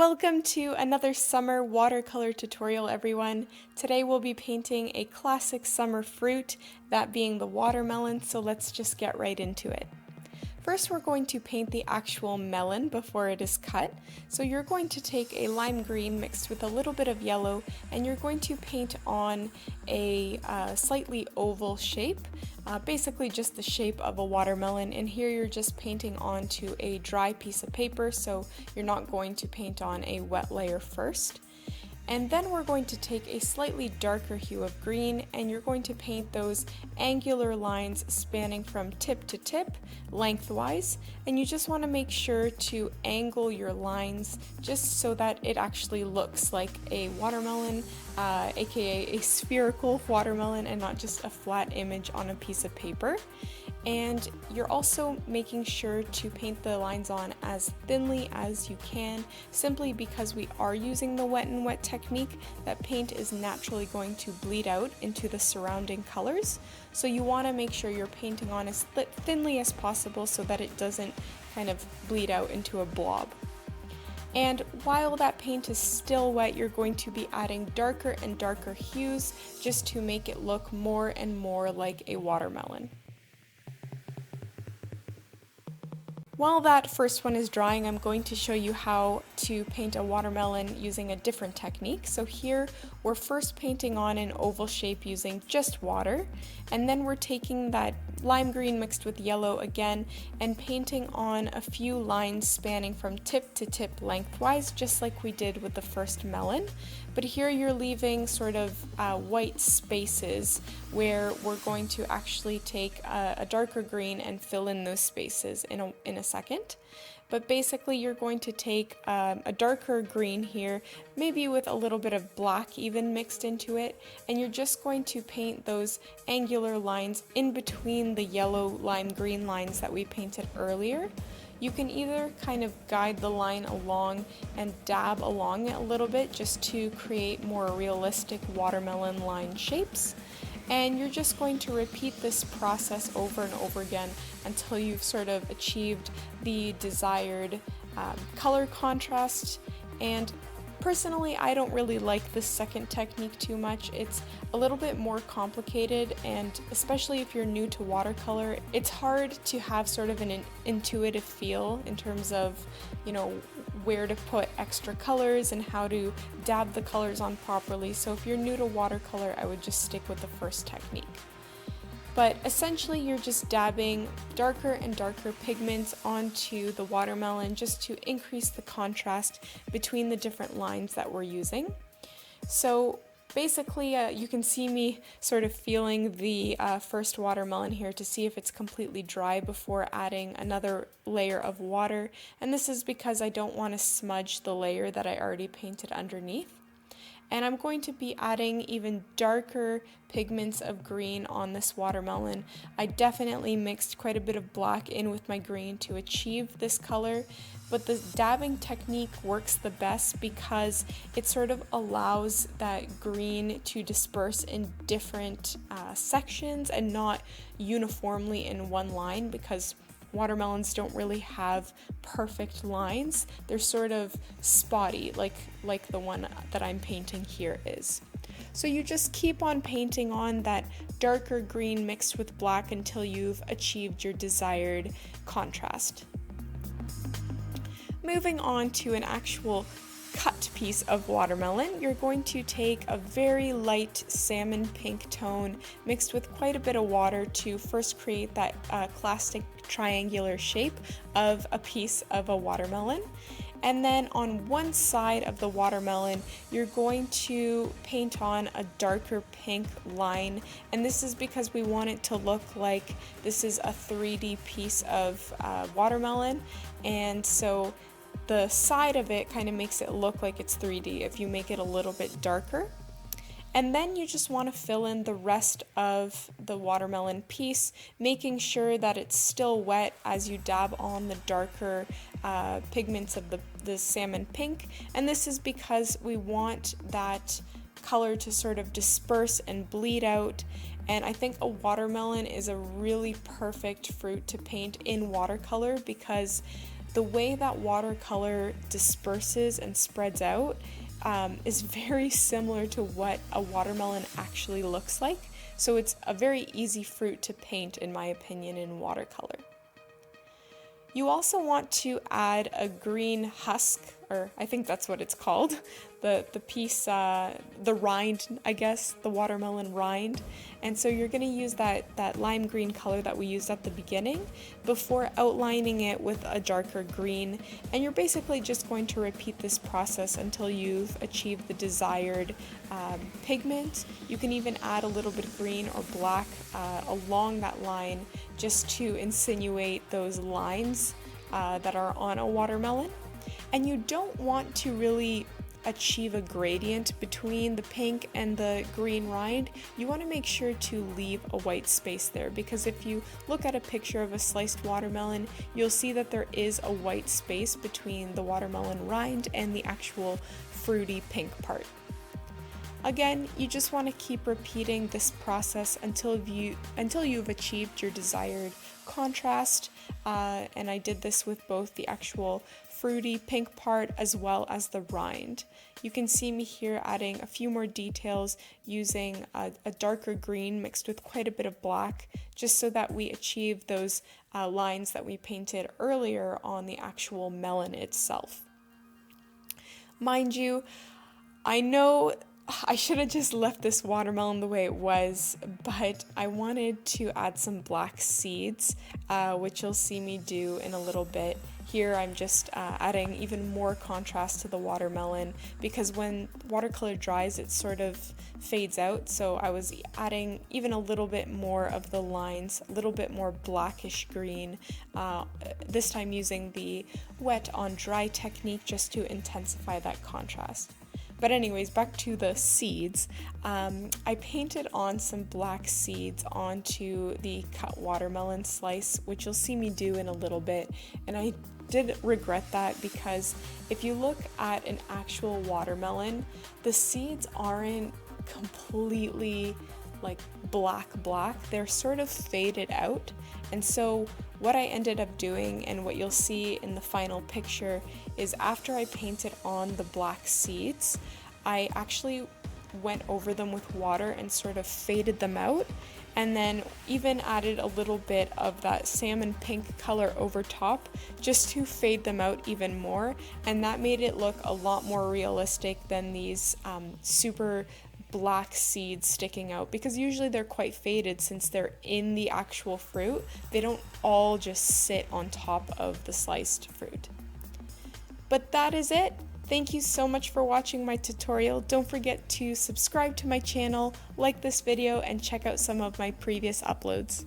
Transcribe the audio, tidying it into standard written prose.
Welcome to another summer watercolor tutorial, everyone. Today we'll be painting a classic summer fruit, that being the watermelon, so let's just get right into it. First, we're going to paint the actual melon before it is cut. So you're going to take a lime green mixed with a little bit of yellow, and you're going to paint on a slightly oval shape, basically just the shape of a watermelon. And here you're just painting onto a dry piece of paper, so you're not going to paint on a wet layer first. And then we're going to take a slightly darker hue of green, and you're going to paint those angular lines spanning from tip to tip lengthwise. And you just want to make sure to angle your lines just so that it actually looks like a watermelon, aka a spherical watermelon, and not just a flat image on a piece of paper. And you're also making sure to paint the lines on as thinly as you can, simply because we are using the wet and wet technique. That paint is naturally going to bleed out into the surrounding colors, so you want to make sure you're painting on as thinly as possible so that it doesn't kind of bleed out into a blob. And while that paint is still wet, you're going to be adding darker and darker hues just to make it look more and more like a watermelon. While that first one is drying, I'm going to show you how to paint a watermelon using a different technique. So here we're first painting on an oval shape using just water, and then we're taking that lime green mixed with yellow again and painting on a few lines spanning from tip to tip lengthwise, just like we did with the first melon. But here you're leaving sort of white spaces where we're going to actually take a darker green and fill in those spaces in a second. But basically you're going to take a darker green here, maybe with a little bit of black even mixed into it, and you're just going to paint those angular lines in between the yellow lime green lines that we painted earlier. You can either kind of guide the line along and dab along it a little bit just to create more realistic watermelon line shapes. And you're just going to repeat this process over and over again until you've sort of achieved the desired color contrast. And personally, I don't really like this second technique too much. It's a little bit more complicated, and especially if you're new to watercolor, it's hard to have sort of an intuitive feel in terms of, where to put extra colors and how to dab the colors on properly. So if you're new to watercolor, I would just stick with the first technique. But essentially you're just dabbing darker and darker pigments onto the watermelon just to increase the contrast between the different lines that we're using. So basically you can see me sort of feeling the first watermelon here to see if it's completely dry before adding another layer of water, and this is because I don't want to smudge the layer that I already painted underneath. And I'm going to be adding even darker pigments of green on this watermelon. I definitely mixed quite a bit of black in with my green to achieve this color, but the dabbing technique works the best because it sort of allows that green to disperse in different sections and not uniformly in one line, because watermelons don't really have perfect lines. They're sort of spotty, like the one that I'm painting here is. So you just keep on painting on that darker green mixed with black until you've achieved your desired contrast. Moving on to an actual cut piece of watermelon, you're going to take a very light salmon pink tone mixed with quite a bit of water to first create that classic triangular shape of a piece of a watermelon. And then on one side of the watermelon, you're going to paint on a darker pink line, and this is because we want it to look like this is a 3D piece of watermelon, and so the side of it kind of makes it look like it's 3D if you make it a little bit darker. And then you just want to fill in the rest of the watermelon piece, making sure that it's still wet as you dab on the darker pigments of the salmon pink. And this is because we want that color to sort of disperse and bleed out. And I think a watermelon is a really perfect fruit to paint in watercolor because the way that watercolor disperses and spreads out is very similar to what a watermelon actually looks like. So it's a very easy fruit to paint, in my opinion, in watercolor. You also want to add a green husk, or I think that's what it's called, the piece, the rind, I guess, the watermelon rind. And so you're going to use that lime green color that we used at the beginning before outlining it with a darker green. And you're basically just going to repeat this process until you've achieved the desired pigment. You can even add a little bit of green or black along that line just to insinuate those lines that are on a watermelon. And you don't want to really achieve a gradient between the pink and the green rind. You want to make sure to leave a white space there, because if you look at a picture of a sliced watermelon, you'll see that there is a white space between the watermelon rind and the actual fruity pink part. Again, you just want to keep repeating this process until you've achieved your desired contrast, and I did this with both the actual fruity pink part as well as the rind. You can see me here adding a few more details using a darker green mixed with quite a bit of black, just so that we achieve those lines that we painted earlier on the actual melon itself. Mind you, I know I should have just left this watermelon the way it was, but I wanted to add some black seeds, which you'll see me do in a little bit. Here I'm just adding even more contrast to the watermelon, because when watercolor dries it sort of fades out, so I was adding even a little bit more of the lines, a little bit more blackish green, this time using the wet on dry technique just to intensify that contrast. But anyways, back to the seeds. I painted on some black seeds onto the cut watermelon slice, which you'll see me do in a little bit. And I did regret that, because if you look at an actual watermelon, the seeds aren't completely like black. They're sort of faded out. And so what I ended up doing, and what you'll see in the final picture, is after I painted on the black seeds, I actually went over them with water and sort of faded them out, and then even added a little bit of that salmon pink color over top just to fade them out even more, and that made it look a lot more realistic than these super black seeds sticking out, because usually they're quite faded since they're in the actual fruit. They don't all just sit on top of the sliced fruit. But that is it. Thank you so much for watching my tutorial. Don't forget to subscribe to my channel, like this video, and check out some of my previous uploads.